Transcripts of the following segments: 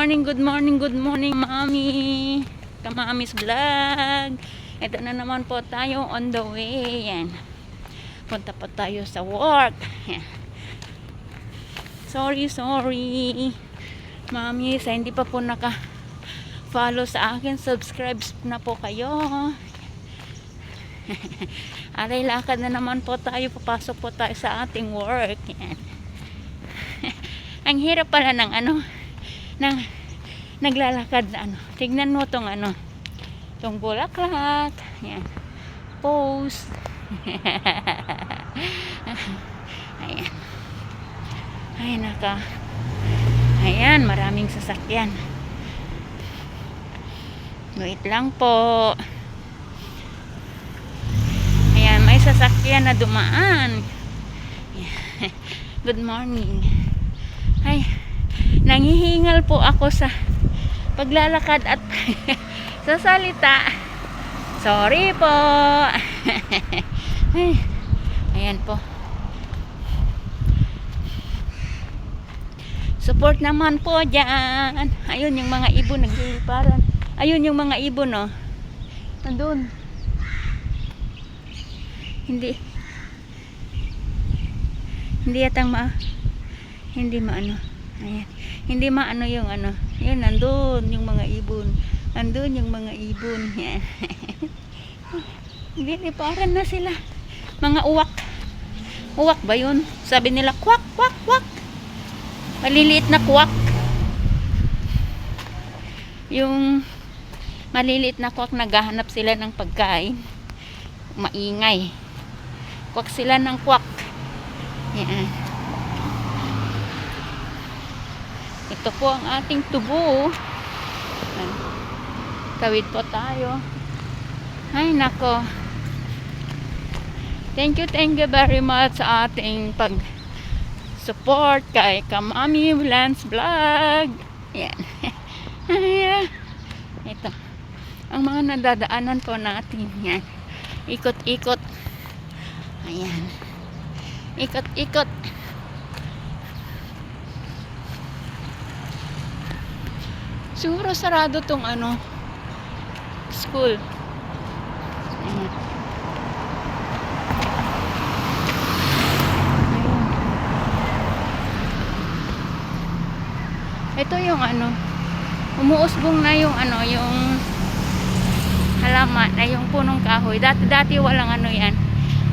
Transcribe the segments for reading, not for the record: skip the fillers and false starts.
good morning, good morning, Mami. Kamamis Vlog. Ito na naman po tayo on the way. Yan. Punta pa tayo sa work. Yan. Sorry. Mami, sa hindi pa po naka-follow sa akin, subscribe na po kayo. Aray, lakad na naman po tayo. Papasok po tayo sa ating work. Yan. Ang hirap pala ng naglalakad na tignan mo tong tong bulaklak. Yan. Pose. Ayan. Ay, ayan, maraming sasakyan. Wait lang po. Ayan, may sasakyan na dumaan. Good morning. Ay, nanghihingal po ako sa paglalakad at sa salita. Sorry po. Ay, ayan po. Support naman po dyan. Ayun yung mga ibon nagliliparan. Ayun yung mga ibon, no. Nandun. Hindi yatang hindi maano. Ayan. Hindi maano yung Yan, nandun yung mga ibon. Nandun yung mga ibon. Yan. Hindi, parang na sila. Mga uwak. Uwak ba yun? Sabi nila, kwak, kwak, kwak. Maliliit na kwak. Yung maliliit na kwak, naghahanap sila ng pagkain. Maingay. Kwak sila ng kwak. Yan. Ito po ang ating tubo. Tawid po tayo. Ay, nako. Thank you very much sa ating pag-support kay Kamami Lance Vlog. Yan. Ito. Ang mga nadadaanan po natin. Yan. Ikot-ikot. Ayan. Ikot-ikot. Siguro sarado tong school. Ayan. Ito yung umuusbong na yung yung halaman ay yung punong kahoy. Dati walang yan.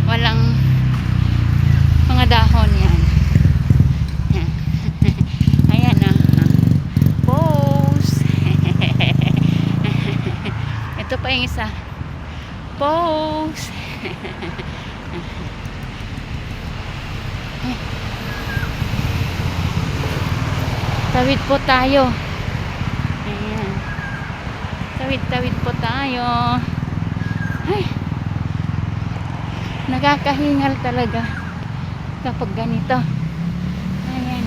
Walang mga dahon yan. Ayan na. Pose. Ito pa yung isa. Pose. Tawid po tayo. Ayan. Tawid po tayo. Ay. Nakakahingal talaga kapag ganito. Ayan.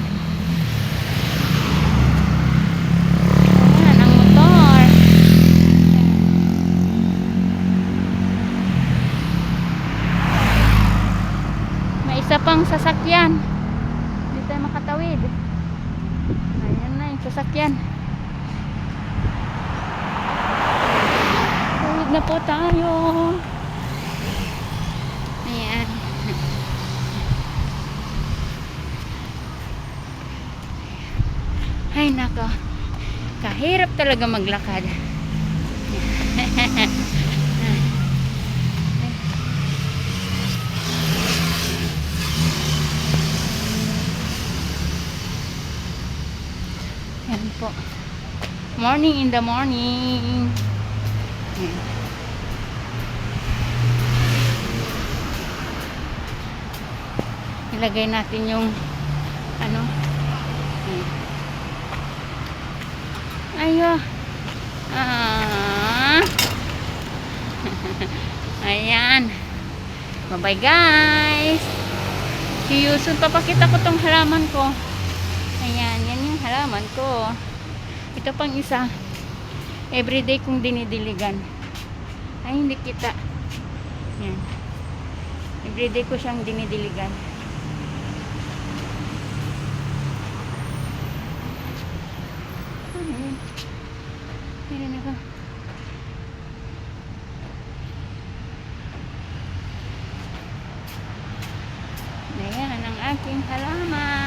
Ayan ang motor. May isa pang sasakyan. Hindi tayo makatawid. Ayan na yung sasakyan. Tawid na po tayo. Ayan. Ay, nako. Kahirap talaga maglakad. Yan po. Morning in the morning. Ayan. Ilagay natin yung ayo. Ayan. Bye-bye guys. See you soon. Papakita ko tong halaman ko. Ayan, yan yung halaman ko. Ito pang isa. Everyday kong dinidiligan. Ay, hindi kita. Yan. Everyday ko siyang dinidiligan. Meron. Meron ako. Ayan ang aking halaman.